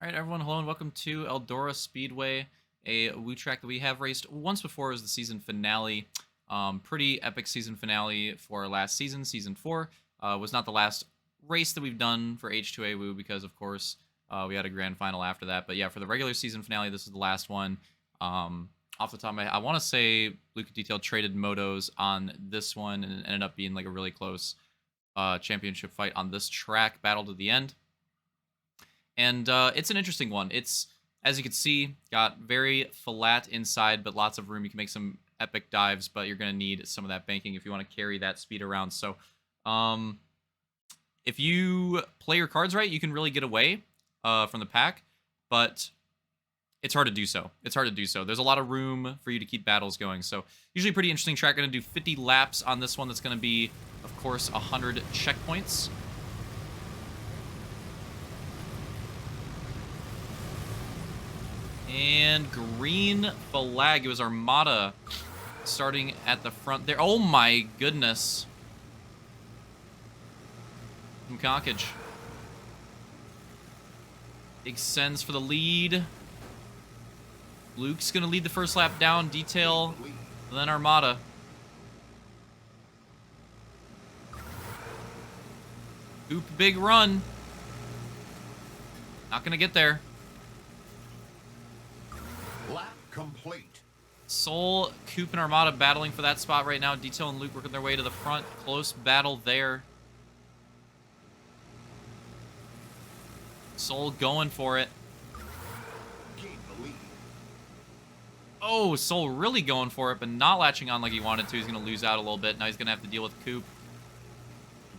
All right, everyone, hello and welcome to Eldora Speedway, a Woo track that we have raced once before. It was the season finale. Pretty epic season finale for last season, season 4. Was not the last race that we've done for H2A Woo because, of course, we had a grand final after that. But yeah, for the regular season finale, this is the last one. Off the top of my head, I want to say Luca Detail traded motos on this one and it ended up being like a really close championship fight on this track, battle to the end. And it's an interesting one. It's, as you can see, got very flat inside, but lots of room. You can make some epic dives, but you're going to need some of that banking if you want to carry that speed around. So if you play your cards right, you can really get away from the pack, but it's hard to do so. It's hard to do so. There's a lot of room for you to keep battles going. So usually pretty interesting track. Going to do 50 laps on this one. That's going to be, of course, 100 checkpoints. And green flag. It was Armada starting at the front there. Oh my goodness. Some cockage. Big sends for the lead. Luke's going to lead the first lap down. Detail. Then Armada. Oop, big run. Not going to get there. Lap complete. Soul, Coop, and Armada battling for that spot right now. Detail and Luke working their way to the front. Close battle there. Soul going for it. Gain the lead. Oh, Soul really going for it, but not latching on like he wanted to. He's going to lose out a little bit. Now he's going to have to deal with Coop.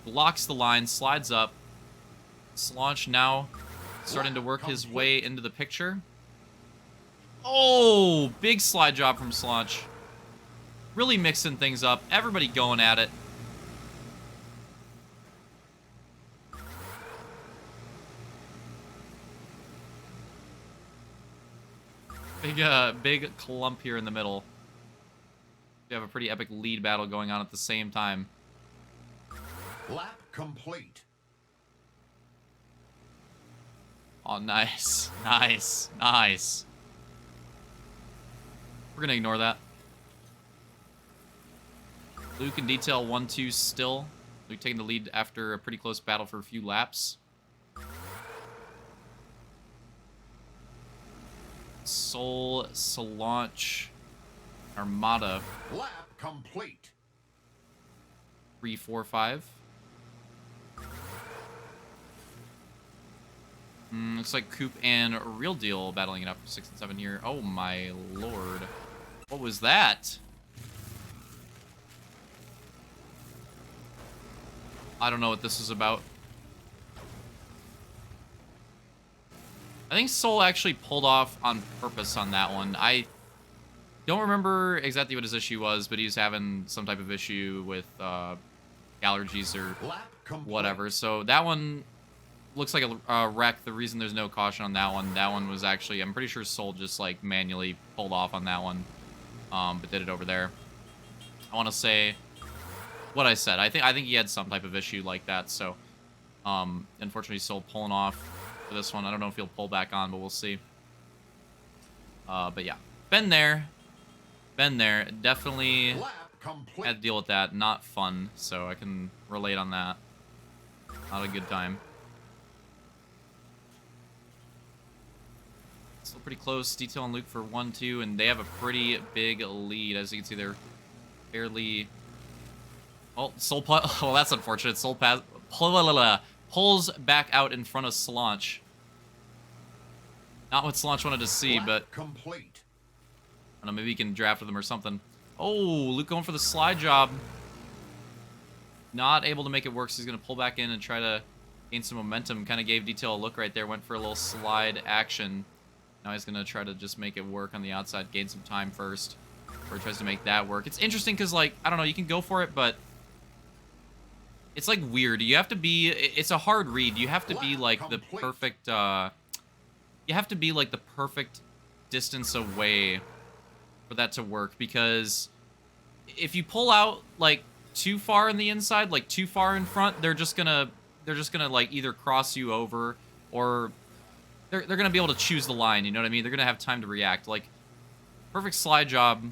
Blocks the line, slides up. Slaunch now starting to work his way into the picture. Oh, big slide job from Slaunch. Really mixing things up. Everybody going at it. Big clump here in the middle. We have a pretty epic lead battle going on at the same time. Lap complete. Oh, nice. Nice. Nice. We're going to ignore that. Luke and Detail 1-2 still. Luke taking the lead after a pretty close battle for a few laps. Soul, Solanch, Armada. Lap complete. 3, 4, 5. Looks like Coop and Real Deal battling it out for 6 and 7 here. Oh my lord. What was that? I don't know what this is about. I think Soul actually pulled off on purpose on that one. I don't remember exactly what his issue was, but he was having some type of issue with allergies or whatever. So that one looks like a wreck. The reason there's no caution on that one was actually, I'm pretty sure Soul just like manually pulled off on that one, but did it over there. I want to say what I said. I think he had some type of issue like that. So unfortunately, Soul pulling off for this one. I don't know if he'll pull back on, but we'll see. But yeah, been there. Definitely had to deal with that. Not fun, so I can relate on that. Not a good time. Still pretty close. Detail and Luke for 1-2, and they have a pretty big lead. As you can see, they're fairly... Oh, Soul... Oh, that's unfortunate. Soul pass... Pulls back out in front of Slaunch. Not what Slaunch wanted to see, but... Complete. I don't know, maybe he can draft with them or something. Oh, Luke going for the slide job. Not able to make it work, so he's going to pull back in and try to gain some momentum. Kind of gave Detail a look right there. Went for a little slide action. Now he's going to try to just make it work on the outside. Gain some time first. Or he tries to make that work. It's interesting because, like, I don't know, you can go for it, but... It's, like, weird. You have to be... It's a hard read. You have to be, like, the perfect... You have to be, like, the perfect distance away for that to work, because if you pull out, like, too far in the inside, like, too far in front, they're just gonna, like, either cross you over or they're gonna be able to choose the line. You know what I mean? They're gonna have time to react. Like perfect slide job.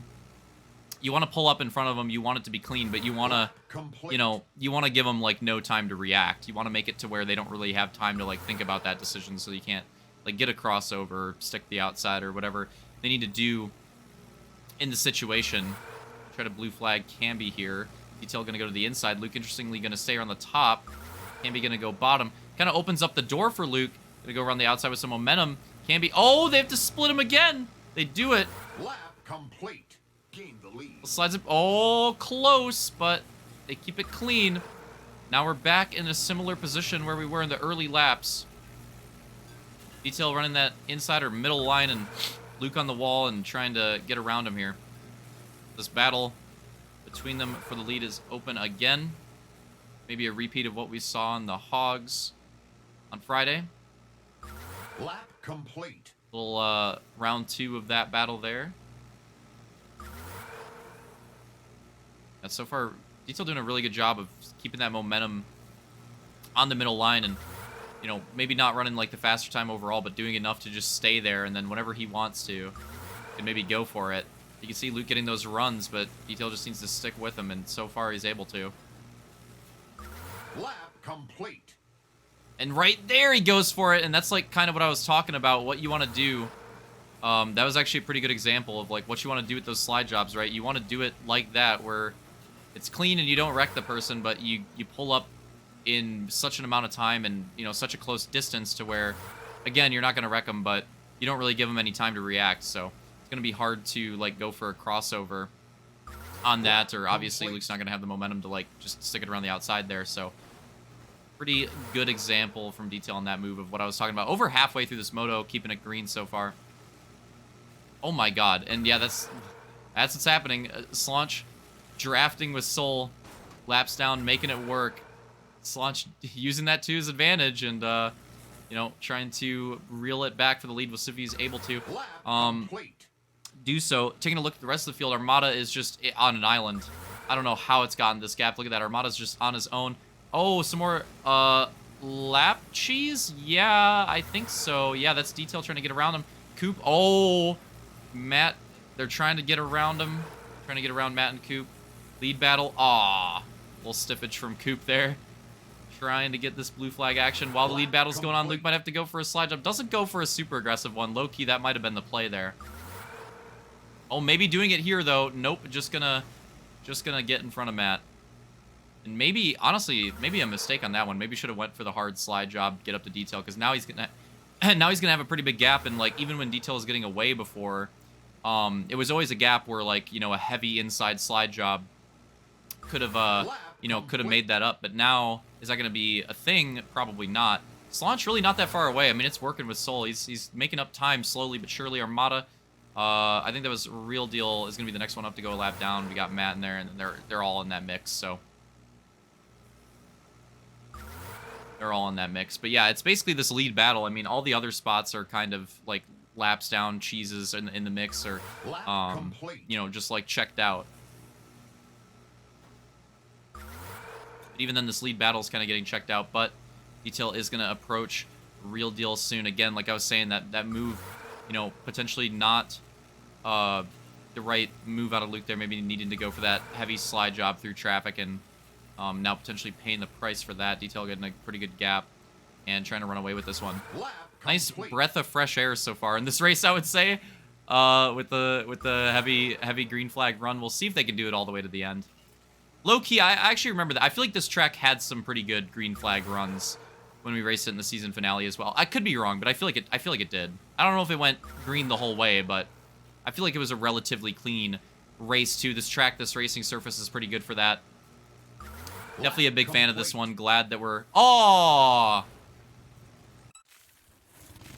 You want to pull up in front of them. You want it to be clean, but you want to, Complete. you want to give them like no time to react. You want to make it to where they don't really have time to like think about that decision, so you can't like get a crossover, stick the outside, or whatever they need to do in the situation. Try to blue flag Camby here. Detail going to go to the inside. Luke, interestingly, going to stay on the top. Camby going to go bottom. Kind of opens up the door for Luke. Going to go around the outside with some momentum. Camby, oh, they have to split him again. They do it. Lap complete. Gain the lead. Slides up. Oh, close, but they keep it clean. Now we're back in a similar position where we were in the early laps. Detail running that inside or middle line, and Luke on the wall and trying to get around him here. This battle between them for the lead is open again. Maybe a repeat of what we saw in the Hogs on Friday. Lap complete. Little round 2 of that battle there. And so far, Detail doing a really good job of keeping that momentum on the middle line, and maybe not running like the faster time overall, but doing enough to just stay there, and then whenever he wants to, can maybe go for it. You can see Luke getting those runs, but Detail just needs to stick with him, and so far he's able to. Lap complete. And right there he goes for it, and that's like kind of what I was talking about, what you want to do. That was actually a pretty good example of like what you want to do with those slide jobs, right? You want to do it like that, where it's clean and you don't wreck the person, but you pull up in such an amount of time and such a close distance to where, again, you're not going to wreck them, but you don't really give them any time to react. So it's going to be hard to like go for a crossover on that, or obviously Luke's not going to have the momentum to like just stick it around the outside there. So pretty good example from Detail on that move of what I was talking about. Over halfway through this moto, keeping it green so far. Oh my god. And yeah, that's what's happening. Slaunch drafting with Soul, laps down, making it work. Slaunch using that to his advantage, and trying to reel it back for the lead. If he's able to do so. Taking a look at the rest of the field, Armada is just on an island. I don't know how it's gotten this gap. Look at that. Armada's just on his own. Oh, some more lap cheese? Yeah, I think so. Yeah, that's Detail trying to get around him. Coop. Oh, Matt. They're trying to get around him. Trying to get around Matt and Coop. Lead battle. Aw. Little stiffage from Coop there. Trying to get this blue flag action while the lead battle's going on. Luke might have to go for a slide jump. Doesn't go for a super aggressive one. Low-key, that might have been the play there. Oh, maybe doing it here, though. Nope, just gonna get in front of Matt. And maybe, honestly, maybe a mistake on that one. Maybe should have went for the hard slide job, get up to Detail, because now he's gonna have a pretty big gap. And like even when Detail was getting away before, it was always a gap where like a heavy inside slide job could have made that up. But now, is that going to be a thing? Probably not. Slaunch really not that far away. I mean, it's working with Soul. He's making up time slowly but surely. Armada, I think that was Real Deal is going to be the next one up to go a lap down. We got Matt in there, and they're all in that mix. So they're all in that mix. But yeah, it's basically this lead battle. I mean, all the other spots are kind of like laps down, cheeses in the mix, or just like checked out. Even then, this lead battle is kind of getting checked out, but Detail is going to approach Real Deal soon. Again, like I was saying, that move, potentially not the right move out of Luke there. Maybe needing to go for that heavy slide job through traffic, and now potentially paying the price for that. Detail getting a pretty good gap and trying to run away with this one. Nice breath of fresh air so far in this race, I would say, with the heavy green flag run. We'll see if they can do it all the way to the end. Low-key, I actually remember that. I feel like this track had some pretty good green flag runs when we raced it in the season finale as well. I could be wrong, but I feel like it did. I don't know if it went green the whole way, but I feel like it was a relatively clean race too. This racing surface is pretty good for that. Definitely a big fan of this one. Glad that we're... Oh!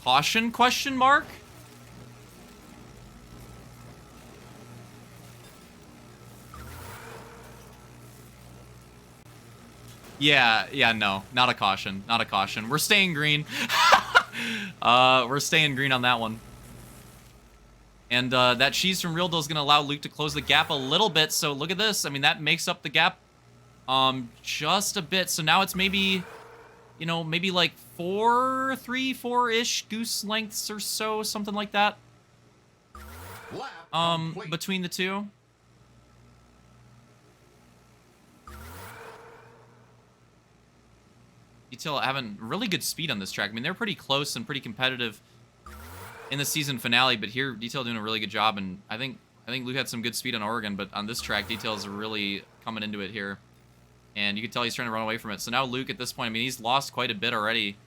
Caution, question mark? Yeah, no. Not a caution. Not a caution. We're staying green. We're staying green on that one. And that cheese from Real Deal is going to allow Luke to close the gap a little bit. So look at this. I mean, that makes up the gap just a bit. So now it's maybe, maybe like 4-ish goose lengths or so, something like that. Lap complete. Between the two. Detail having really good speed on this track. I mean, they're pretty close and pretty competitive in the season finale, but here Detail doing a really good job, and I think Luke had some good speed on Oregon, but on this track, Detail is really coming into it here, and you can tell he's trying to run away from it. So now Luke at this point, I mean, he's lost quite a bit already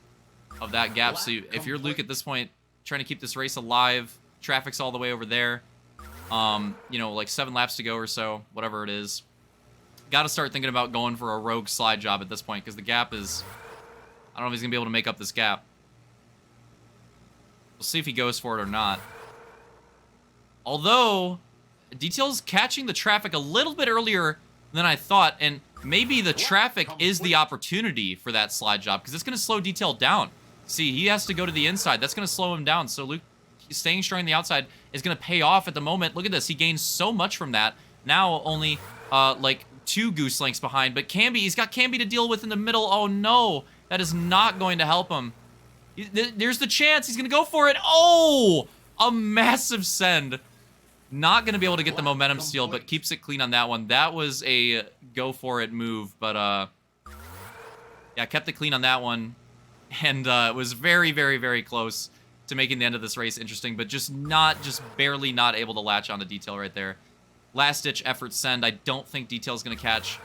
of that gap. So if you're Luke at this point, trying to keep this race alive, traffic's all the way over there. You know, like 7 laps to go or so, whatever it is. Got to start thinking about going for a rogue slide job at this point, because the gap is... I don't know if he's going to be able to make up this gap. We'll see if he goes for it or not. Although, Detail's catching the traffic a little bit earlier than I thought, and maybe the traffic is the opportunity for that slide job, because it's going to slow Detail down. See, he has to go to the inside. That's going to slow him down. So Luke staying strong on the outside is going to pay off at the moment. Look at this. He gains so much from that. Now only, like, 2 goose lengths behind. But Camby, he's got Camby to deal with in the middle. Oh, no. That is not going to help him. There's the chance. He's going to go for it. Oh! A massive send. Not going to be able to get the momentum steal, but keeps it clean on that one. That was a go-for-it move. But, yeah, kept it clean on that one. And it was very, very, very close to making the end of this race interesting, but just barely not able to latch onto Detail right there. Last-ditch effort send. I don't think Detail's going to catch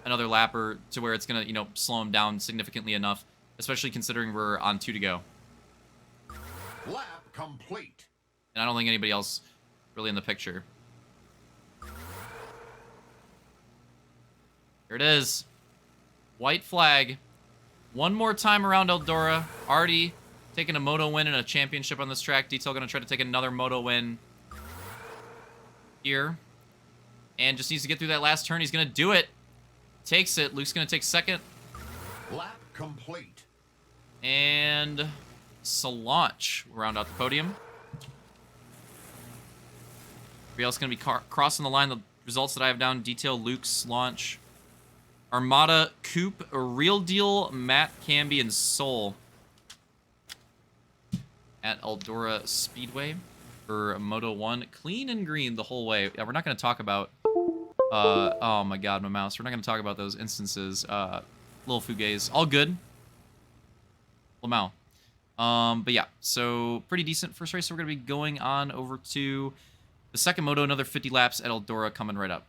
another lapper to where it's going to, you know, slow him down significantly enough, especially considering we're on 2 to go. Lap complete. And I don't think anybody else really in the picture. Here it is. White flag. One more time around Eldora. Already taking a moto win and a championship on this track. Detail going to try to take another moto win here. And just needs to get through that last turn. He's going to do it. Takes it. Luke's going to take second. Lap complete. And Solange will round out the podium. Everybody else going to be crossing the line. The results that I have down: Detail, Luke, Solange, Armada, Coop, Real Deal, Matt, Camby, and Soul at Eldora Speedway for Moto 1. Clean and green the whole way. Yeah, we're not going to talk about... oh my god, my mouse. We're not going to talk about those instances. Little Fugays. All good. Lamau. But yeah, so pretty decent first race. So we're going to be going on over to the second moto, another 50 laps at Eldora coming right up.